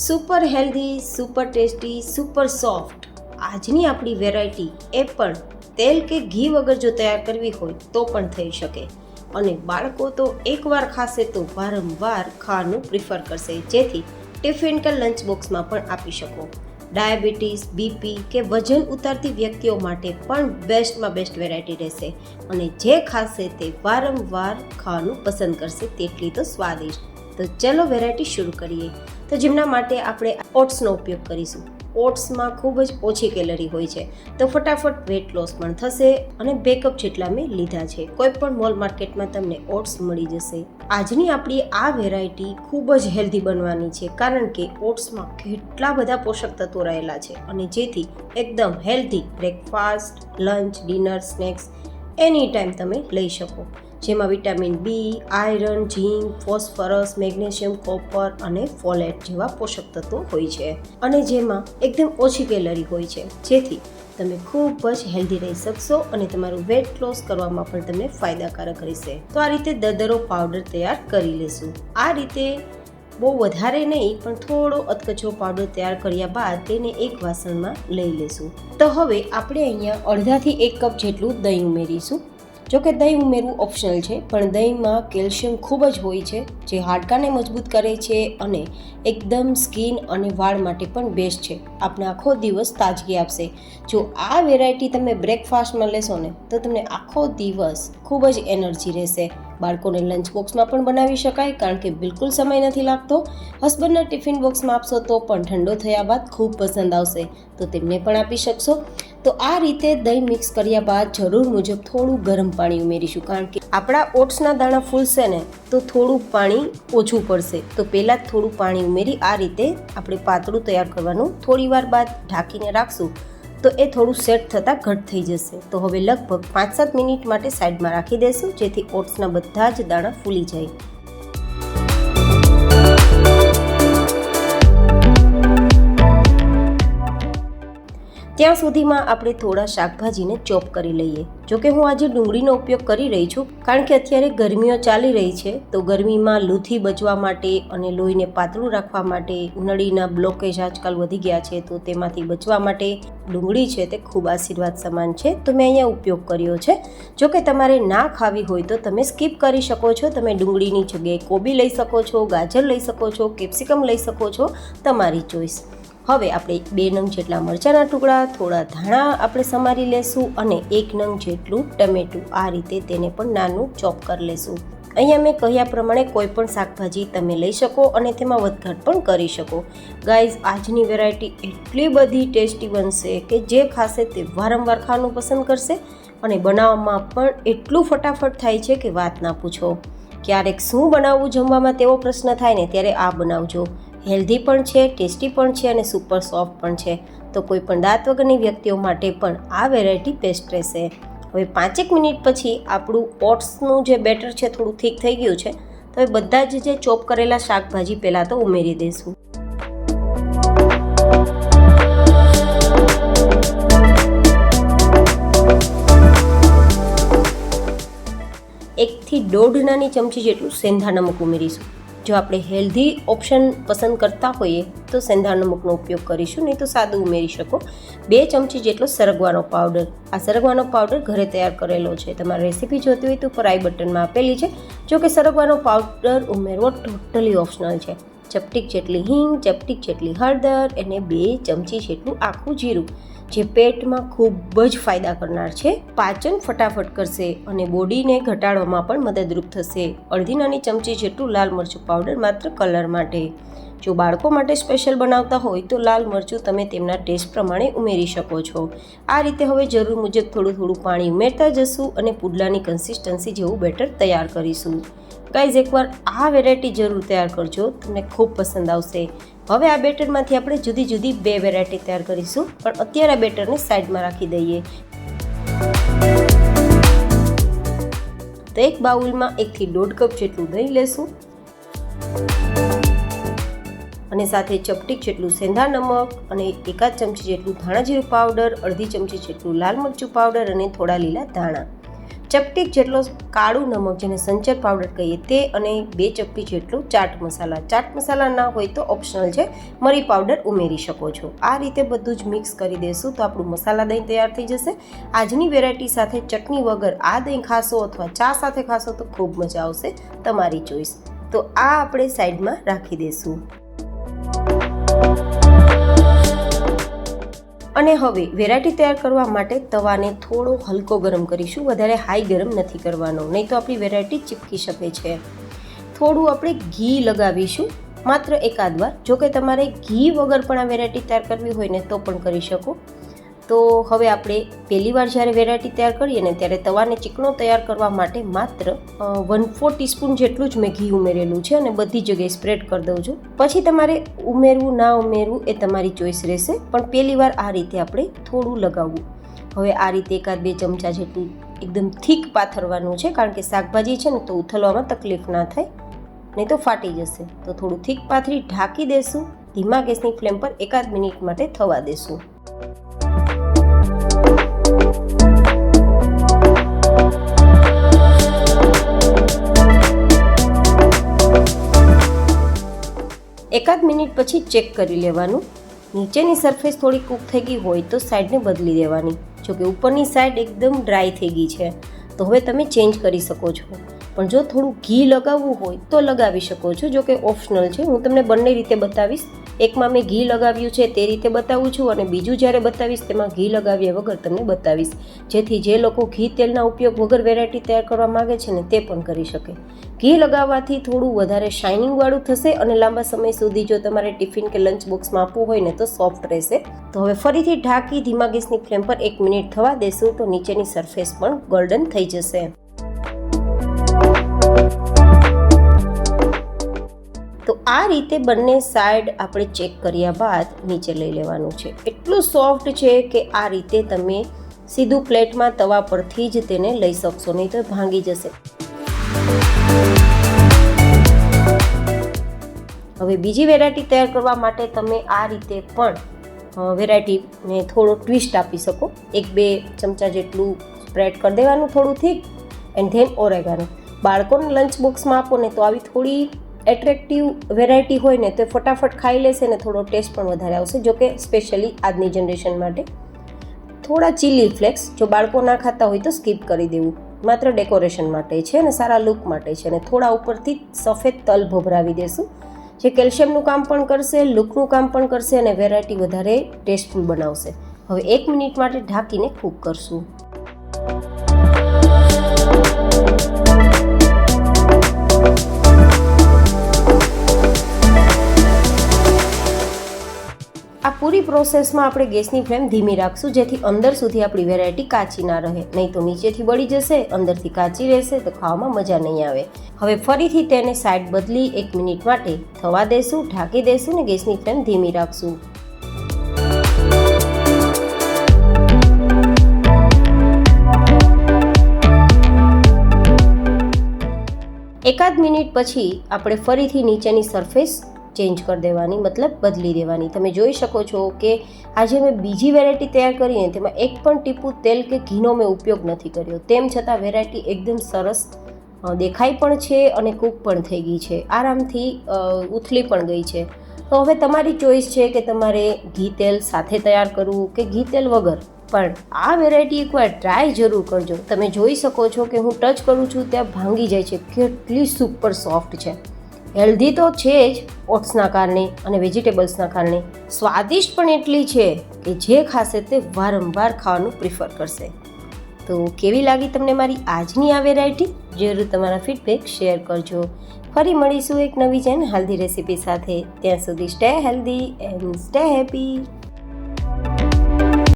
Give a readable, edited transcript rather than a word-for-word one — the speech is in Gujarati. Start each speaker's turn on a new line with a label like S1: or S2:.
S1: Super healthy, super tasty, super soft આજની આપણી વેરાયટી એ પણ તેલ કે ઘી વગર જો તૈયાર કરવી હોય તો પણ થઈ શકે. અને બાળકો તો એકવાર ખાશે તો વારંવાર ખાવાનું પ્રિફર કરશે, જેથી ટિફિન કે લંચ બોક્સમાં પણ આપી શકો. ડાયાબિટીસ, બીપી કે વજન ઉતારતી વ્યક્તિઓ માટે પણ બેસ્ટમાં બેસ્ટ વેરાયટી રહેશે અને જે ખાશે તે વારંવાર ખાવાનું પસંદ કરશે, તેટલી તો સ્વાદિષ્ટ. તો ચલો વેરાયટી શરૂ કરીએ. તો જેમના માટે આપણે ઓટ્સનો ઉપયોગ કરીશું. ઓટ્સમાં ખૂબ જ ઓછી કેલરી હોય છે, તો ફટાફટ વેટ લોસ પણ થશે અને 2 કપ જેટલા મેં લીધા છે. કોઈ પણ મોલ માર્કેટમાં તમને ઓટ્સ મળી જશે. આજની આપણી આ વેરાયટી ખૂબ જ હેલ્ધી બનવાની છે, કારણ કે ઓટ્સમાં કેટલા બધા પોષક તત્વો રહેલા છે અને જેથી એકદમ healthy breakfast, lunch, dinner, snacks any time તમે લઈ શકો. જેમાં vitamin B, iron, zinc, phosphorus, magnesium, copper અને ફોલેટ જેવા પોષક તત્વો હોય છે અને જેમાં એકદમ ઓછી કેલરી હોય છે, જેથી તમે ખૂબ જ હેલ્ધી રહી શકશો અને તમારું વેટ લોસ કરવામાં પણ તમને ફાયદાકારક રહેશે. તો આ રીતે દરદરો પાવડર તૈયાર કરી લેશું. આ રીતે બહુ વધારે નહીં, પણ થોડો અધકચરો પાવડર તૈયાર કર્યા બાદ તેને એક વાસણમાં લઈ લેશું. તો હવે આપણે અહીંયા અડધાથી 1 કપ જેટલું દહીં ઉમેરીશું. જોકે દહીં ઉમેરવું ઓપ્શનલ છે, પણ દહીંમાં કેલ્શિયમ ખૂબ જ હોય છે, જે હાડકાને મજબૂત કરે છે અને એકદમ સ્કિન અને વાળ માટે પણ બેસ્ટ છે. આપણે આખો દિવસ તાજગી આપશે. જો આ વેરાયટી તમે બ્રેકફાસ્ટમાં લેશો ને તો તમને આખો દિવસ ખૂબ જ એનર્જી રહેશે. બાળકોને લંચ બોક્સમાં પણ બનાવી શકાય, કારણ કે બિલકુલ સમય નથી લાગતો. હસબન્ડના ટિફિન બોક્સમાં આપશો તો પણ ઠંડો થયા બાદ ખૂબ પસંદ આવશે, તો તેમને પણ આપી શકશો. તો આ રીતે દહીં મિક્સ કર્યા બાદ જરૂર મુજબ થોડું ગરમ પાણી ઉમેરીશું, કારણ કે આપણા ઓટ્સના દાણા ફૂલશે ને તો થોડું પાણી ઓછું પડશે. તો પહેલાં જ થોડું પાણી ઉમેરી આ રીતે આપણે પાતળું તૈયાર કરવાનું. થોડી વાર બાદ ઢાંકીને રાખશું તો એ થોડું સેટ થતાં ઘટ થઈ જશે. તો હવે લગભગ 5-7 મિનિટ માટે સાઈડમાં રાખી દઈશું, જેથી ઓટ્સના બધા જ દાણા ફૂલી જાય. ત્યાં સુધીમાં આપણે થોડા શાકભાજીને ચોપ કરી લઈએ. જોકે હું આજે ડુંગળીનો ઉપયોગ કરી રહી છું, કારણ કે અત્યારે ગરમીઓ ચાલી રહી છે, તો ગરમીમાં લૂથી બચવા માટે અને લોહીને પાતળું રાખવા માટે, નળીના બ્લોકેજ આજકાલ વધી ગયા છે, તો તેમાંથી બચવા માટે ડુંગળી છે તે ખૂબ આશીર્વાદ સમાન છે, તો મેં અહીંયા ઉપયોગ કર્યો છે. જોકે તમારે ના ખાવી હોય તો તમે સ્કીપ કરી શકો છો. તમે ડુંગળીની જગ્યાએ કોબી લઈ શકો છો, ગાજર લઈ શકો છો, કેપ્સિકમ લઈ શકો છો, તમારી ચોઈસ. હવે આપણે 2 નંગ જેટલા મરચાંના ટુકડા, થોડા ધાણા આપણે સમારી લેશું અને 1 નંગ જેટલું ટમેટું, આ રીતે તેને પણ નાનું ચોપ કરી લેશું. અહીંયા મેં કહ્યા પ્રમાણે કોઈ પણ શાકભાજી તમે લઈ શકો અને તેમાં વધઘટ પણ કરી શકો. ગાઈઝ, આજની વેરાયટી એટલી બધી ટેસ્ટી બનશે કે જે ખાશે તે વારંવાર ખાવાનું પસંદ કરશે અને બનાવવામાં પણ એટલું ફટાફટ થાય છે કે વાત ના પૂછો. ક્યારેક શું બનાવવું જમવામાં તેવો પ્રશ્ન થાય ને ત્યારે આ બનાવજો. હેલ્ધી પણ છે, ટેસ્ટી પણ છે અને સુપર સોફ્ટ પણ છે. તો કોઈ પણ દાંત વગરની વ્યક્તિઓ માટે પણ આ વેરાયટી બેસ્ટ રહેશે. હવે 5 મિનિટ પછી આપણું ઓટ્સનું જે બેટર છે થોડું થીક થઈ ગયું છે, તો હવે બધા જ જે ચોપ કરેલા શાકભાજી પહેલાં તો ઉમેરી દઈશું. એકથી 1.5 નાની ચમચી જેટલું સેંધા નમક ઉમેરીશું. જો આપણે હેલ્ધી ઓપ્શન પસંદ કરતા હોઈએ તો સેંધા નમકનો ઉપયોગ કરીશું, નહીં તો સાદું ઉમેરી શકો. 2 ચમચી જેટલો સરગવાનો પાવડર. આ સરગવાનો પાવડર ઘરે તૈયાર કરેલો છે. તમારે રેસીપી જોતી હોય તો ઉપર આઈ બટનમાં આપેલી છે. જો કે સરગવાનો પાવડર ઉમેરવો ટોટલી ઓપ્શનલ છે. ચપટીક જેટલી હિંગ, ચપટીક જેટલી હળદર અને 2 ચમચી જેટલું આખું જીરું, જે પેટમાં ખૂબ જ ફાયદા કરનાર છે. પાચન ફટાફટ કરશે અને બોડીને ઘટાડવામાં પણ મદદરૂપ થશે. અડધી નાની ચમચી જેટલું લાલ મરચું પાવડર માત્ર કલર માટે. જો બાળકો માટે સ્પેશિયલ બનાવતા હોય તો લાલ મરચું તમે તેમના ટેસ્ટ પ્રમાણે ઉમેરી શકો છો. આ રીતે હવે જરૂર મુજબ થોડું પાણી ઉમેરતા જશું અને પુડલાની કન્સિસ્ટન્સી જેવું બેટર તૈયાર કરીશું. ગાઈઝ, એકવાર આ વેરાયટી જરૂર તૈયાર કરજો, તમને ખૂબ પસંદ આવશે. હવે આ બેટરમાંથી આપણે જુદી જુદી 2 વેરાયટી તૈયાર કરીશું, પણ અત્યારે આ બેટરને સાઈડમાં રાખી દઈએ. તો એક બાઉલમાં 1થી 1.5 કપ જેટલું દહીં લેશું અને સાથે ચપટીક જેટલું સેંધા નમક અને 1 ચમચી જેટલું ધાણા જીરું પાવડર, અડધી ચમચી જેટલું લાલ મરચું પાવડર અને થોડા લીલા ધાણા. ચપટી જેટલો કાળું નમક જેને સંચર પાવડર કહીએ તે અને 2 ચપટી જેટલો ચાટ મસાલા ના હોય તો ઓપ્શનલ છે, મરી પાવડર ઉમેરી શકો છો. આ રીતે બધું જ મિક્સ કરી દેશું તો આપણું મસાલા દહીં તૈયાર થઈ જશે. આજની વેરાયટી સાથે ચટણી વગર આ દહીં ખાશો અથવા ચા સાથે ખાશો તો ખૂબ મજા આવશે, તમારી ચોઈસ. તો આ આપણે સાઈડમાં રાખી દઈશું. અને હવે વેરાયટી તૈયાર કરવા માટે તવાને થોડો હલકો ગરમ કરીશું, વધારે હાઈ ગરમ નથી કરવાનો, નહીં તો આપણી વેરાયટી ચીપકી શકે છે. થોડું આપણે ઘી લગાવીશું, માત્ર એકાદ વાર. જો કે તમારે ઘી વગર પણ આ વેરાયટી તૈયાર કરવી હોય ને તો પણ કરી શકો. તો હવે આપણે પહેલી વાર જ્યારે વેરાયટી તૈયાર કરીએ ને ત્યારે તવાને ચીકણો તૈયાર કરવા માટે માત્ર 1/4 ટીસ્પૂન જેટલું જ મેં ઘી ઉમેરેલું છે અને બધી જગ્યાએ સ્પ્રેડ કરી દઉં છું. પછી તમારે ઉમેરવું ના ઉમેરવું એ તમારી ચોઈસ રહેશે, પણ પહેલી વાર આ રીતે આપણે થોડું લગાવવું. હવે આ રીતે 1-2 ચમચા જેટલું એકદમ થીક પાથરવાનું છે, કારણ કે શાકભાજી છે ને તો ઉથલવામાં તકલીફ ના થાય, નહીં તો ફાટી જશે. તો થોડું થીક પાથરી ઢાંકી દેશું. ધીમા ગેસની ફ્લેમ પર 1 મિનિટ માટે થવા દેશું. એકાદ મિનિટ પછી ચેક કરી લેવાનું. નીચેની સરફેસ થોડી કૂક થઈ ગઈ હોય તો સાઈડને બદલી દેવાની. જો કે ઉપરની સાઈડ એકદમ ડ્રાય થઈ ગઈ છે તો હવે તમે ચેન્જ કરી શકો છો. પણ જો થોડું ઘી લગાવવું હોય તો લગાવી શકો છો, જો કે ઓપ્શનલ છે. હું તમને બંને રીતે બતાવીશ. એકમાં મેં ઘી લગાવ્યું છે તે રીતે બતાવું છું અને બીજું જ્યારે બતાવીશ તેમાં ઘી લગાવ્યા વગર તમને બતાવીશ, જેથી જે લોકો ઘી તેલના ઉપયોગ વગર વેરાયટી તૈયાર કરવા માગે છે ને તે પણ કરી શકે. ઘી લગાવવાથી થોડું વધારે શાઇનિંગવાળું થશે અને લાંબા સમય સુધી જો તમારે ટિફિન કે લંચ બોક્સમાં આપવું હોય ને તો સોફ્ટ રહેશે. તો હવે ફરીથી ઢાંકી ધીમા ગેસની ફ્લેમ પર 1 મિનિટ થવા દેશું તો નીચેની સરફેસ પણ ગોલ્ડન થઈ જશે. તો આ રીતે બંને સાઈડ આપણે ચેક કર્યા બાદ નીચે લઈ લેવાનું છે. એટલું સોફ્ટ છે કે આ રીતે તમે સીધું પ્લેટમાં તવા પરથી જ તેને લઈ શકશો, નહીં તો ભાંગી જશે. હવે બીજી વેરાયટી તૈયાર કરવા માટે તમે આ રીતે પણ વેરાયટીને થોડો ટ્વિસ્ટ આપી શકો. 1-2 ચમચા જેટલું સ્પ્રેડ કરી દેવાનું થોડું થીક, એન્ડ ધેન ઓરેગાનો. બાળકોને લંચ બોક્સમાં આપો ને તો આવી થોડી એટ્રેક્ટિવ વેરાયટી હોય ને તો ફટાફટ ખાઈ લેશે ને થોડો ટેસ્ટ પણ વધારે આવશે. જો કે સ્પેશિયલી આજની જનરેશન માટે થોડા ચીલી ફ્લેક્સ, જો બાળકો ના ખાતા હોય તો સ્કીપ કરી દેવું, માત્ર ડેકોરેશન માટે છે અને સારા લુક માટે છે. અને થોડા ઉપરથી સફેદ તલ ભભરાવી દેશું, જે કેલ્શિયમનું કામ પણ કરશે, લુકનું કામ પણ કરશે અને વેરાયટી વધારે ટેસ્ટફુલ બનાવશે. હવે 1 મિનિટ માટે ઢાંકીને કૂક કરશું. આ પૂરી પ્રોસેસમાં આપણે ગેસની ફ્લેમ ધીમી રાખશું, જેથી અંદર સુધી આપણી વેરાયટી કાચી ના રહે, નહીં તો નીચેથી બળી જશે, અંદરથી કાચી રહેશે તો ખાવામાં મજા નહીં આવે. હવે ફરીથી તેને સાઈડ બદલી 1 મિનિટ માટે થવા દેશું, ઢાંકી દેશું ને ગેસની ફ્લેમ ધીમી રાખશું. એકાદ મિનિટ પછી આપણે ફરીથી નીચેની સરફેસ ચેન્જ કરી દેવાની, મતલબ બદલી દેવાની. તમે જોઈ શકો છો કે આજે મેં બીજી વેરાયટી તૈયાર કરી ને તેમાં એક પણ ટીપું તેલ કે ઘીનો મેં ઉપયોગ નથી કર્યો, તેમ છતાં વેરાયટી એકદમ સરસ દેખાઈ પણ છે અને કૂક પણ થઈ ગઈ છે, આરામથી ઉથલી પણ ગઈ છે. તો હવે તમારી ચોઈસ છે કે તમારે ઘી તેલ સાથે તૈયાર કરવું કે ઘી તેલ વગર. પણ આ વેરાયટી એકવાર ટ્રાય જરૂર કરજો. તમે જોઈ શકો છો કે હું ટચ કરું છું ત્યાં ભાંગી જાય છે, કેટલી સુપર સોફ્ટ છે. હેલ્ધી તો છે જ ઓટ્સના કારણે અને વેજીટેબલ્સના કારણે, સ્વાદિષ્ટ પણ એટલી છે કે જે ખાશે તે વારંવાર ખાવાનું પ્રિફર કરશે. તો કેવી લાગી તમને મારી આજની આ વેરાયટી? જરૂર તમારા ફીડબેક શેર કરજો. ફરી મળીશું એક નવી હેલ્ધી રેસીપી સાથે. ત્યાં સુધી stay healthy and stay happy.